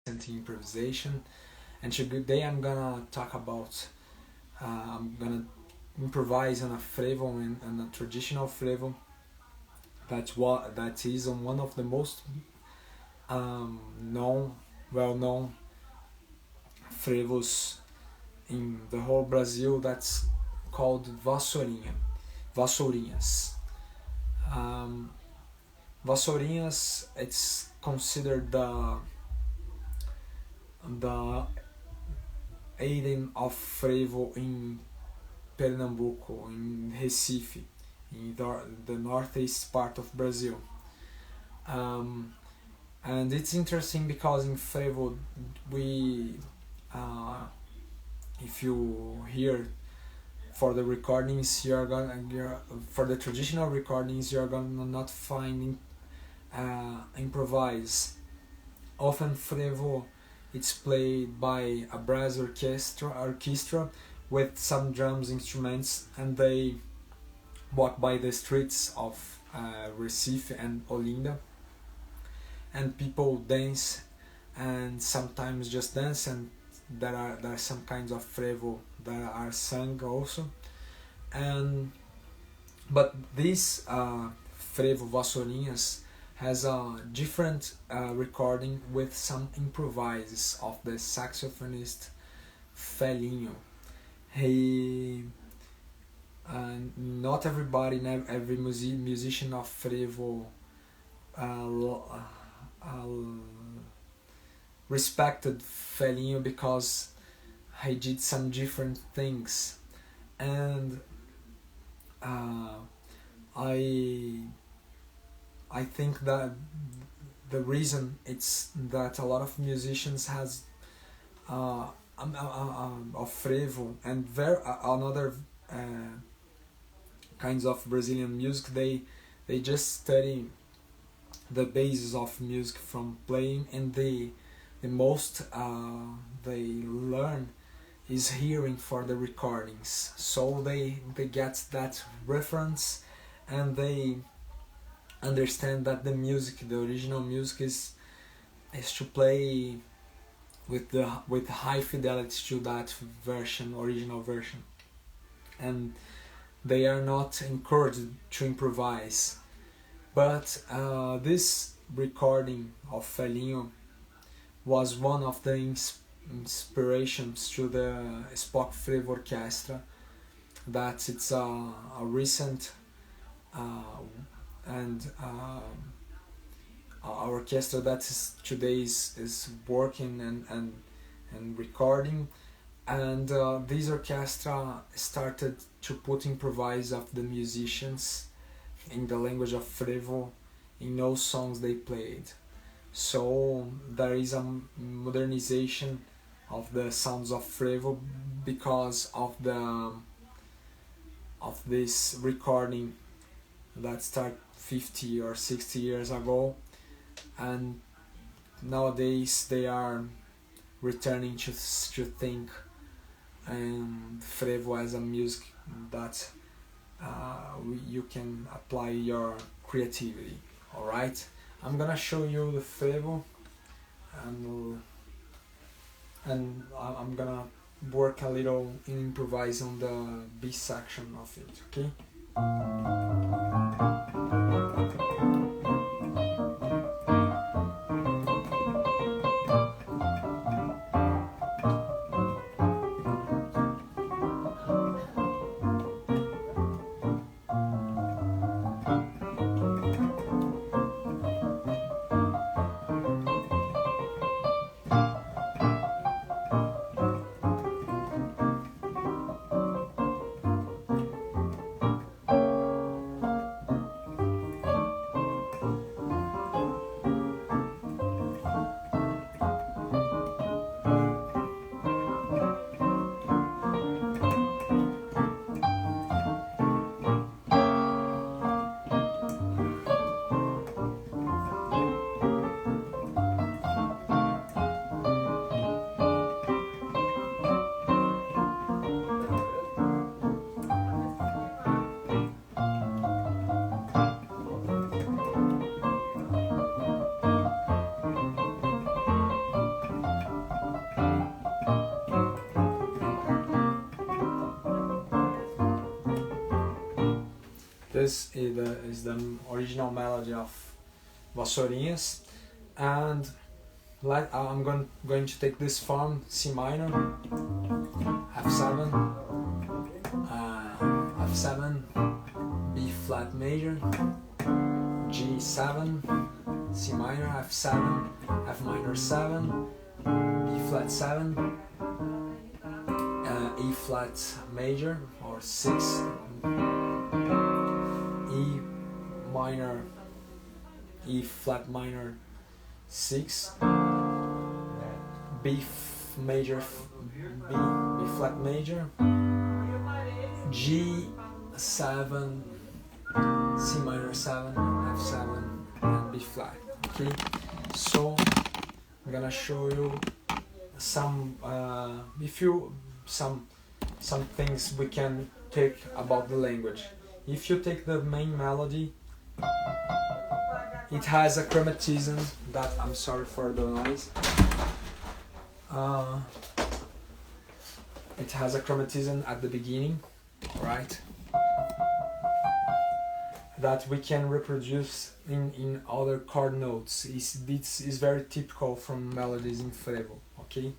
Improvisation, and today I'm gonna talk about I'm gonna improvise on a frevo and a traditional frevo that is on one of the most well-known frevos in the whole Brazil. That's called vassourinhas. Um, Vassourinhas, it's considered the Aiden of Frevo in Pernambuco, in Recife, in the northeast part of Brazil. Um, and it's interesting because in Frevo, we, if you hear for the recordings, for the traditional recordings, you're gonna not find improvise. Often Frevo, it's played by a brass orchestra with some drums instruments, and they walk by the streets of Recife and Olinda, and people dance and sometimes just dance, and there are some kinds of frevo that are sung also. And but this frevo vassourinhas has a different recording with some improvises of the saxophonist Felinho. He not everybody, every musician of frevo uh, respected Felinho because he did some different things, and uh, I I think that the reason it's that a lot of musicians has of frevo and another kinds of Brazilian music, they just study the basis of music from playing, and the most they learn is hearing for the recordings, so they get that reference, and they understand that the original music is to play with high fidelity to that original version, and they are not encouraged to improvise. But this recording of Felinho was one of the inspirations to the Spock Frevo Orchestra. That it's a recent and orchestra that is today is working and recording, and this orchestra started to put improvise of the musicians in the language of frevo in all songs they played. So there is a modernization of the sounds of frevo because of this recording that started 50 or 60 years ago, and nowadays they are returning to think frevo as a music that you can apply your creativity. All right, I'm gonna show you the frevo, and I'm gonna work a little in improvise on the B section of it. Okay. this is the original melody of Vassourinhas, and I'm going to take this form: C minor, F7, F7, B flat major, G7, C minor, F7, F minor 7, B flat 7, E flat major or 6, E minor, E flat minor 6, B major, B flat major, G7, C minor 7, F7, and B flat. Okay, so I'm gonna show you some some things we can take about the language. If you take the main melody, it has a chromatism that, I'm sorry for the noise, it has a chromatism at the beginning, right, that we can reproduce in other chord notes. This is very typical from melodies in Frevo, okay?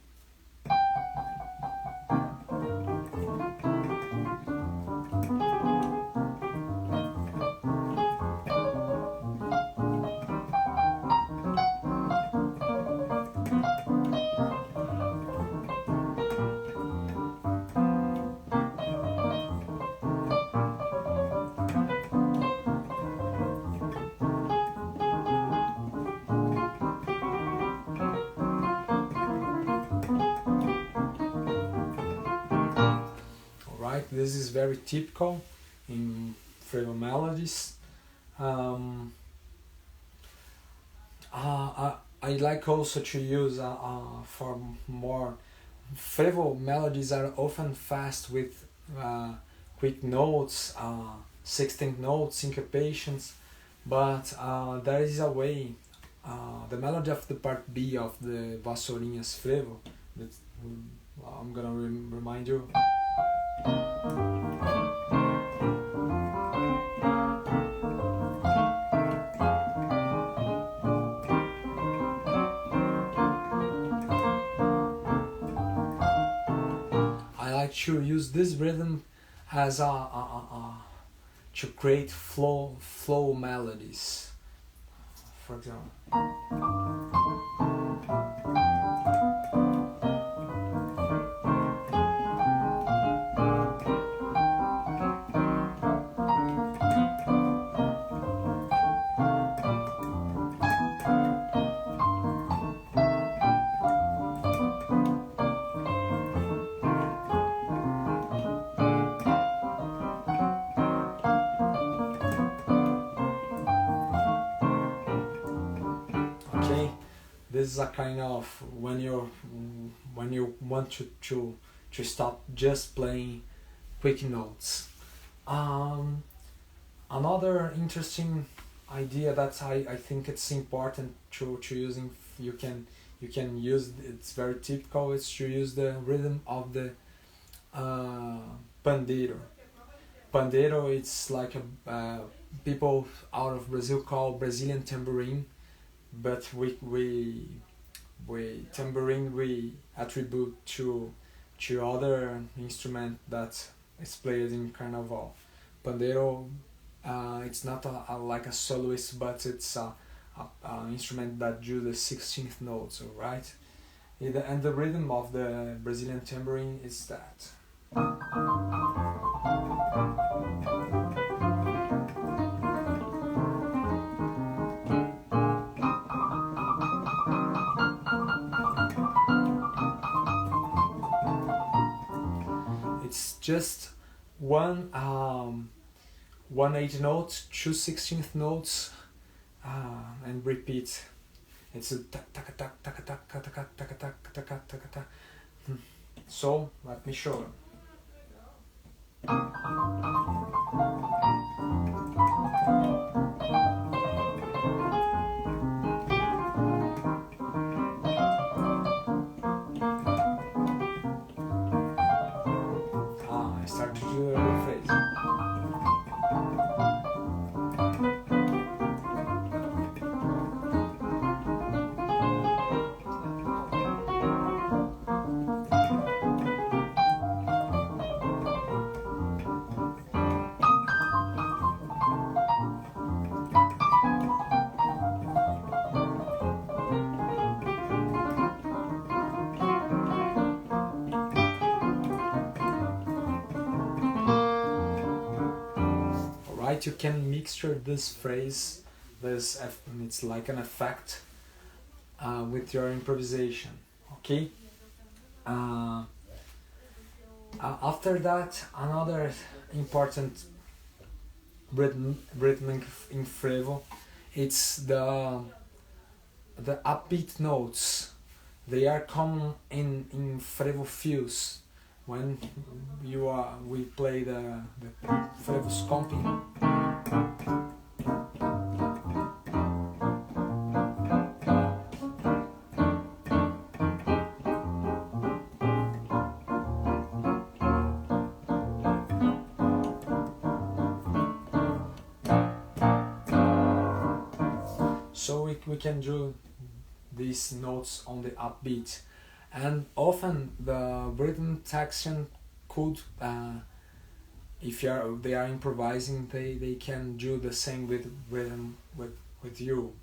This is very typical in Frevo melodies. I like also to use for more Frevo melodies are often fast with quick notes, 16th notes, syncopations, but there is a way. The melody of the part B of the Vassourinhas Frevo, that I'm gonna remind you. I like to use this rhythm as to create flow melodies. For example. This is a kind of when you want to stop just playing quick notes. Another interesting idea that I think it's important to using, you can use, it's very typical, is to use the rhythm of the pandeiro. Pandeiro, it's like a people out of Brazil call Brazilian tambourine, but we tambourine we attribute to other instrument that is played in carnival. Pandeiro, it's not like a soloist, but it's a instrument that do the 16th notes, right? And the rhythm of the Brazilian tambourine is that. It's just one 8 notes, 2 16th notes, and repeat. It's a tak tak tak tak tak tak tak tak tak tak tak tak. So let me show you. I start to do the phrase. right, you can mixture this phrase, it's like an effect with your improvisation. Okay. After that, another important rhythm in Frevo, it's the upbeat notes. They are common in Frevo fills. When we play the Frevo scomping. So we can do these notes on the upbeat, and often the rhythm section could, if they are improvising, they can do the same with rhythm with you.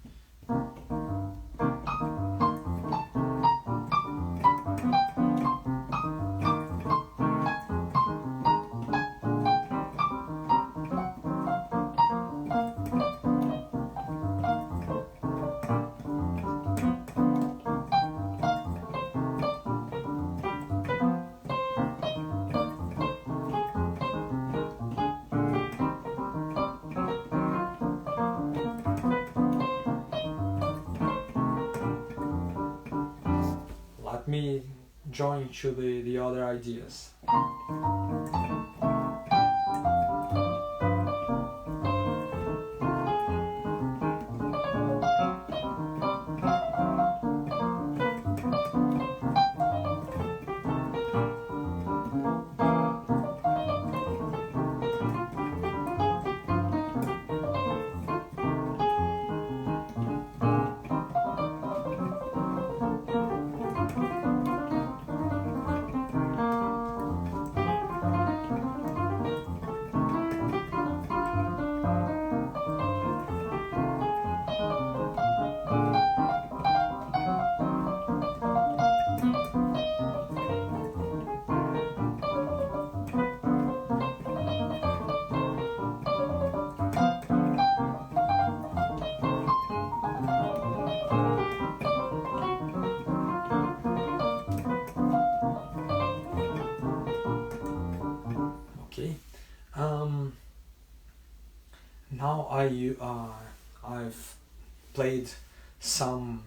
Let me join to the other ideas. Okay. Now I've played some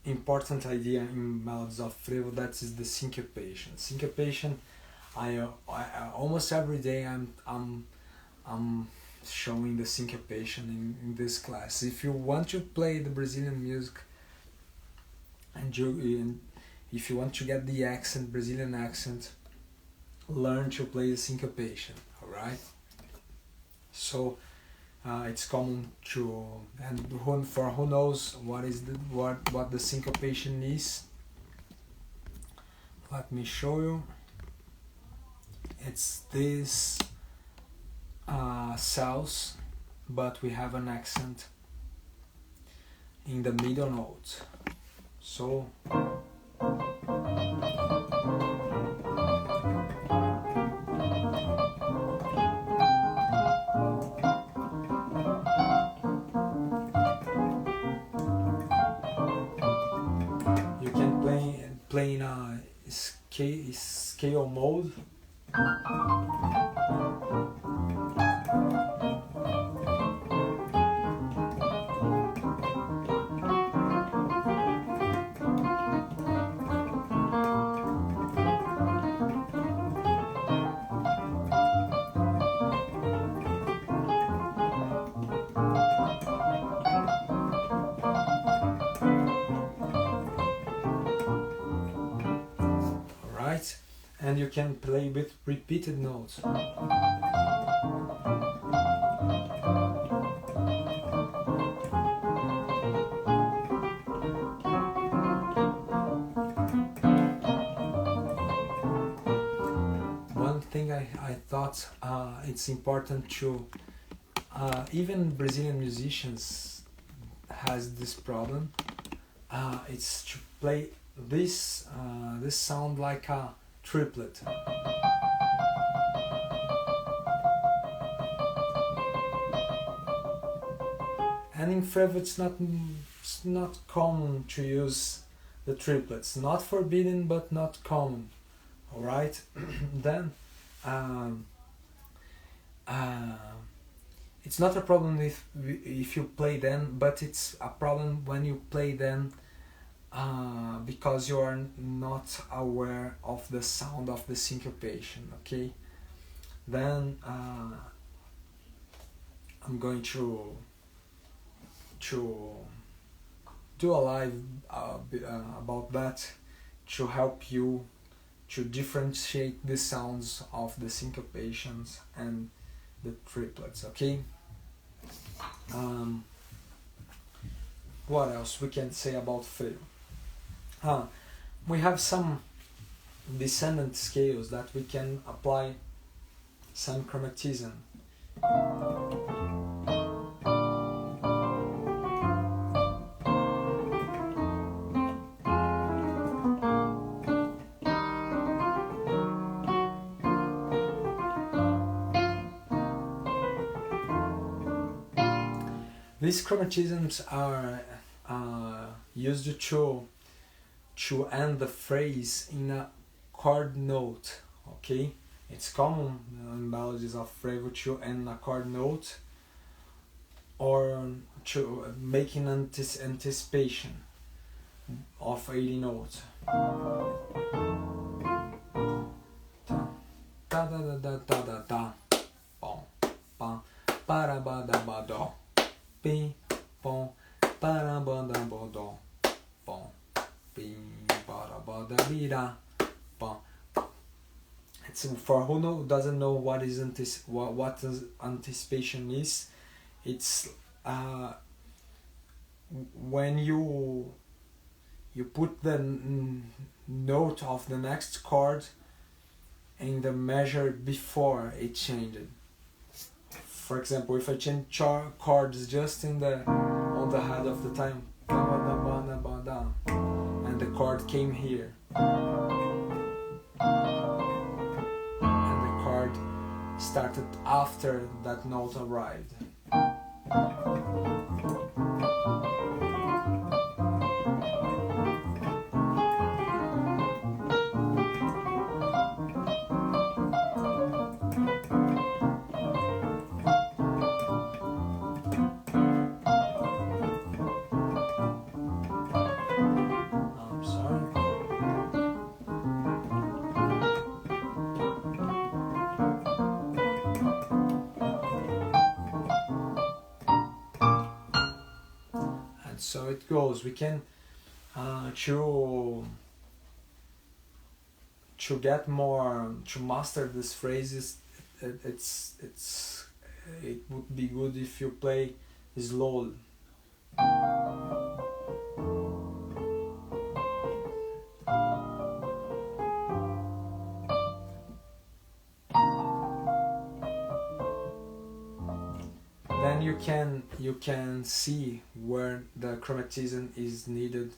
important idea in melodies of Frevo. That is the syncopation. Syncopation. I almost every day I'm showing the syncopation in this class. If you want to play the Brazilian music and if you want to get the accent, Brazilian accent, learn to play the syncopation. All right. So it's common to, and who knows what the syncopation is. Let me show you. It's this cells, but we have an accent in the middle note. So you can play in a scale mode. Alright, and you can play with repeated notes. One thing I thought it's important to, even Brazilian musicians has this problem, it's to play this sound like a triplet. and in Frevo it's not common to use the triplets. Not forbidden, but not common. All right. Then it's not a problem if you play them, but it's a problem when you play them because you are not aware of the sound of the syncopation. Okay. Then I'm going to do a live about that to help you to differentiate the sounds of the syncopations and the triplets. Okay. What else we can say about Frevo? We have some descendant scales that we can apply some chromatism. These chromatisms are used to end the phrase in a chord note. Okay, it's common in melodies of Frevo to end a chord note or to make an anticipation of 80 notes. Da da da da da da da, bom, bam, para ba da ba do. Bim, bom, parabanda bodom, bom, bim, barabada bira, bom. It's for who doesn't know what anticipation is. It's when you put the note of the next chord in the measure before it changed. For example, if I change chords just on the head of the time, and the chord came here, and the chord started after that note arrived. So it goes. We can to get more, to master these phrases. It would be good if you play slowly. Then you can see where the chromatism is needed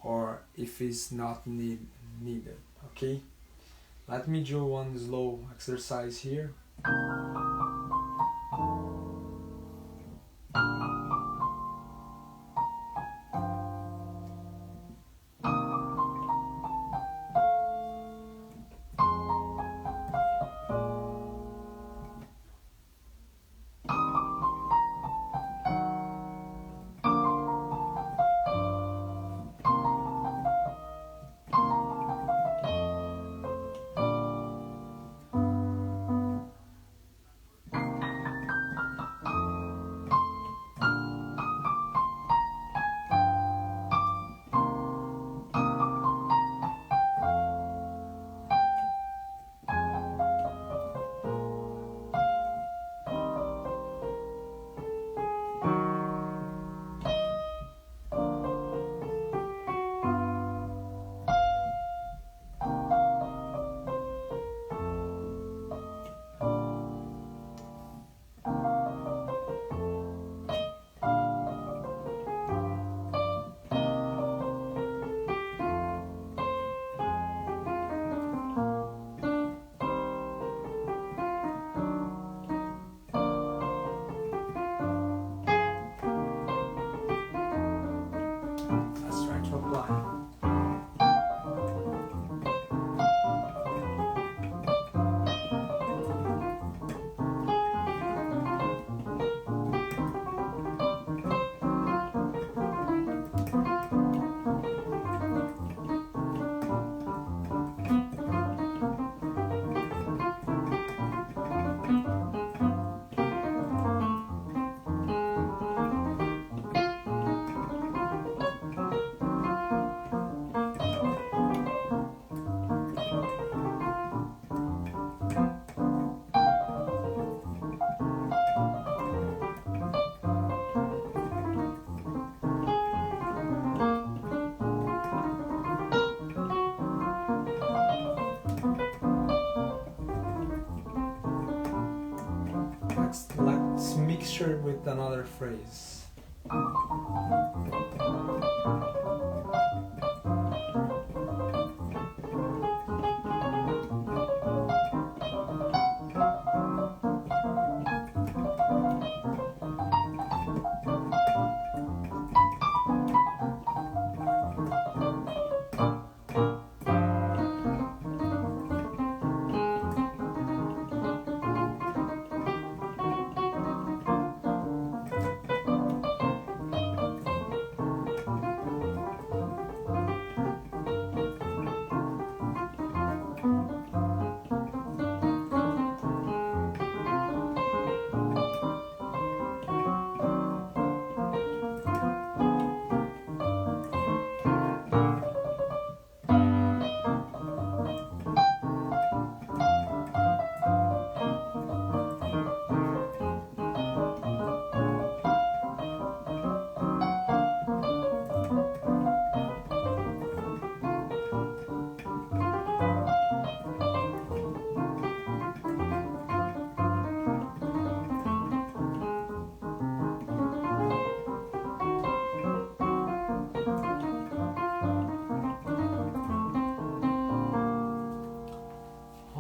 or if it's not needed. Okay, let me do one slow exercise here. let's mixture with another phrase.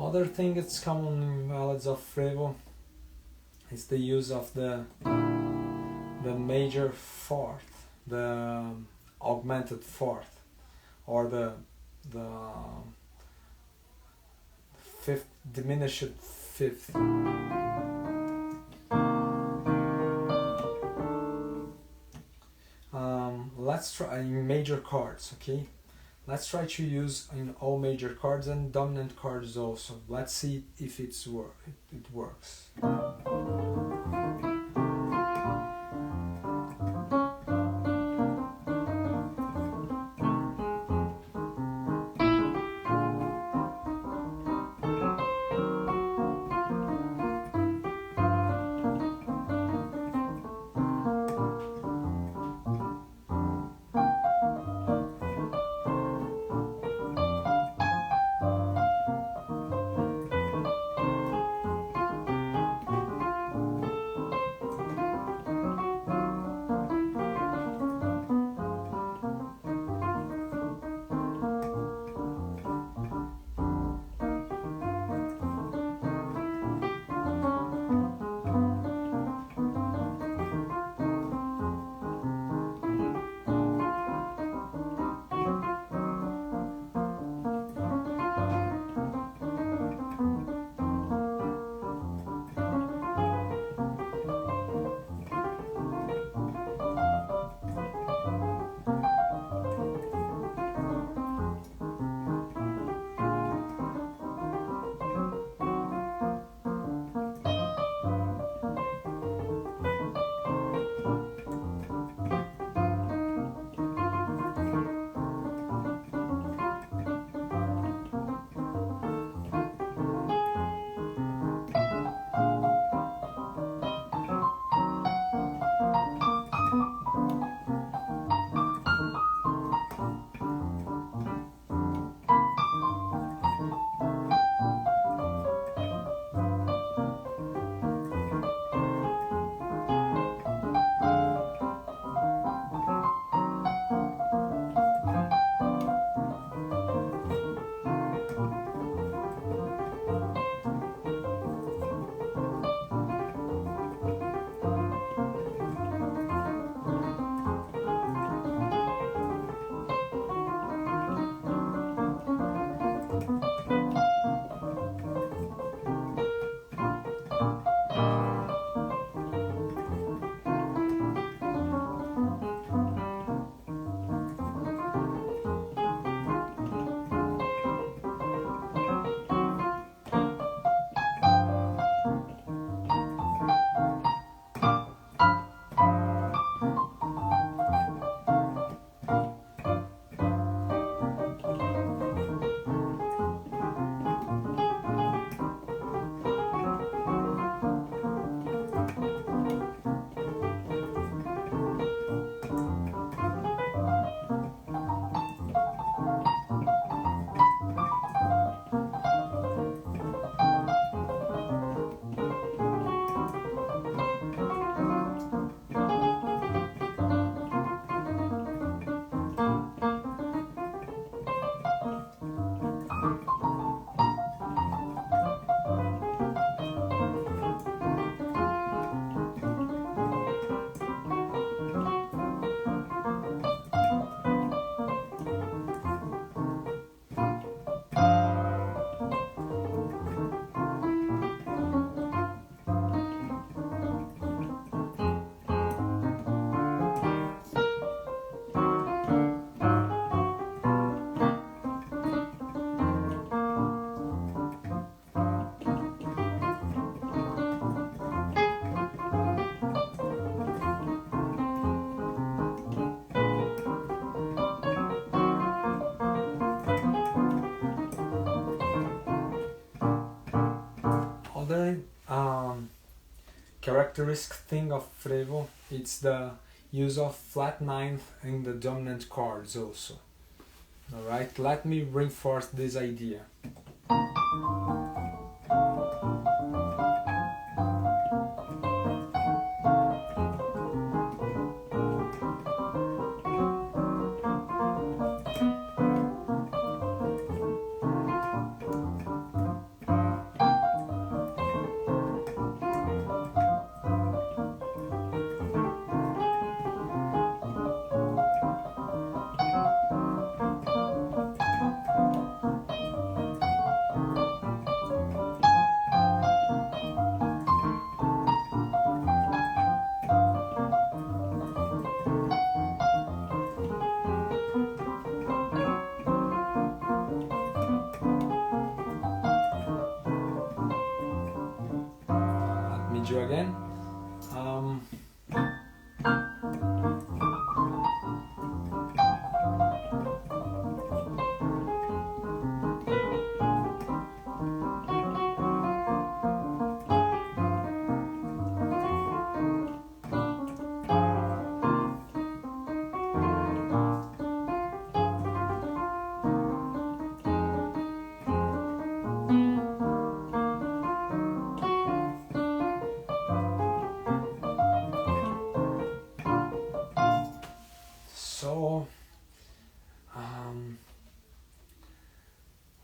Other thing that's common in ballads of Frevo is the use of the major fourth, the augmented fourth, or the fifth, diminished fifth. Let's try in major chords, okay? Let's try to use in all major chords and dominant chords also. Let's see if it works. characteristic thing of Frevo, it's the use of flat ninth in the dominant chords also. Alright, let me reinforce this idea. Do again.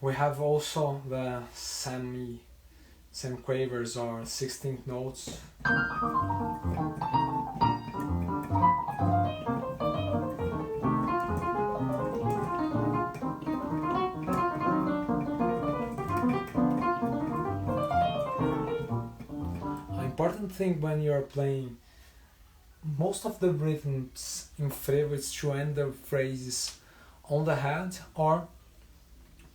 We have also the semiquavers or 16th notes. An important thing when you are playing, most of the rhythms in Frevo is to end the phrases on the head or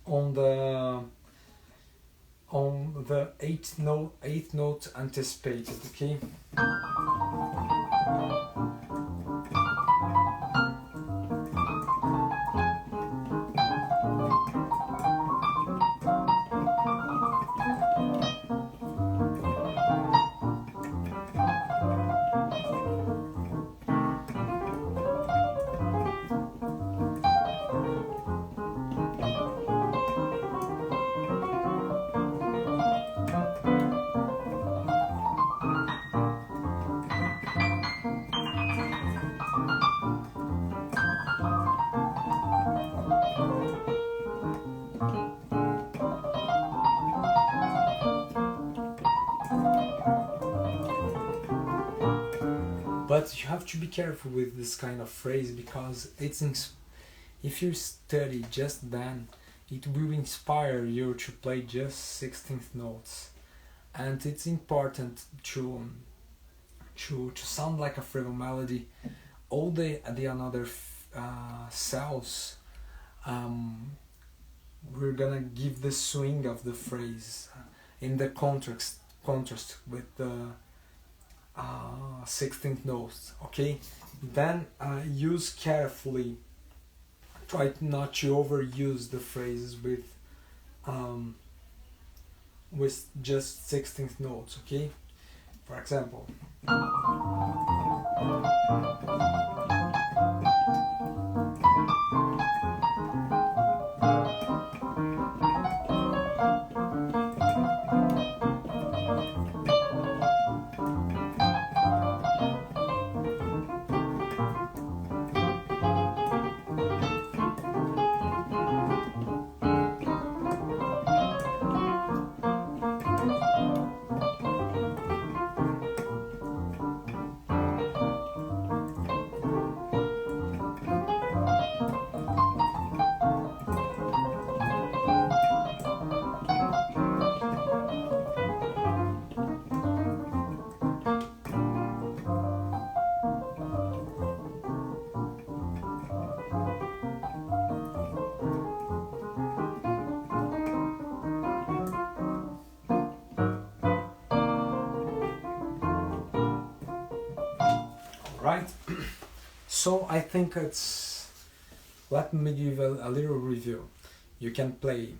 on the eighth note anticipated, okay? But you have to be careful with this kind of phrase because if you study just then, it will inspire you to play just 16th notes, and it's important to sound like a Frevo melody. All the another cells, we're gonna give the swing of the phrase in the contrast with the 16th notes, okay? Then use carefully, try not to overuse the phrases with just 16th notes, okay? For example, right? So I think let me give a little review. You can play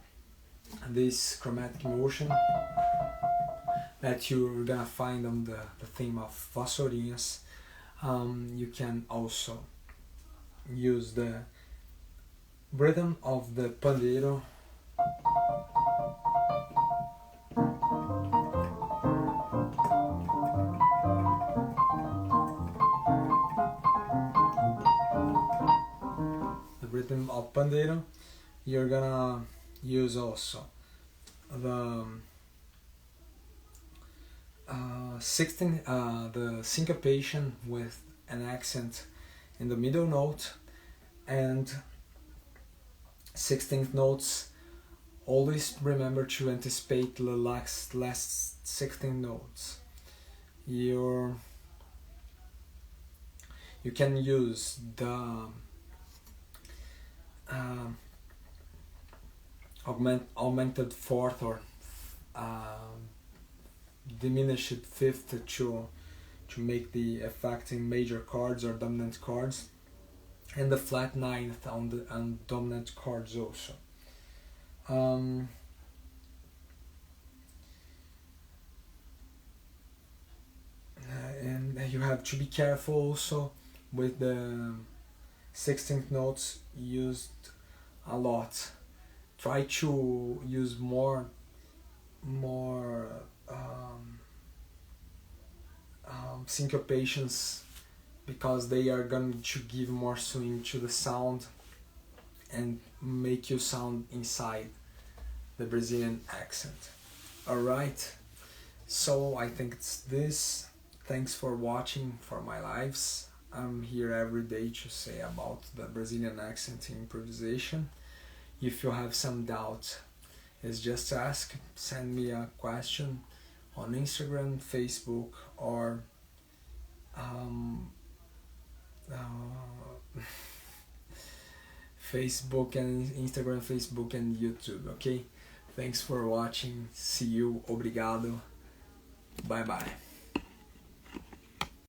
this chromatic motion, that you're gonna find on the theme of vassourinhas. You can also use the rhythm of the pandeiro. The rhythm of pandeiro. You're gonna use also the 16th, the syncopation with an accent in the middle note, and 16th notes. Always remember to anticipate the last 16 notes. You can use the augmented fourth or diminished fifth to make the effect in major chords or dominant chords, and the flat ninth on dominant chords also. And you have to be careful also with the 16th notes used a lot. Try to use more syncopations, because they are going to give more swing to the sound and make you sound inside the Brazilian accent. Alright, so I think it's this. Thanks for watching for my lives. I'm here every day to say about the Brazilian accent in improvisation. If you have some doubt, it's just ask. Send me a question on Instagram, Facebook, or Facebook and Instagram, Facebook and YouTube, okay? Thanks for watching. See you. Obrigado. Bye bye.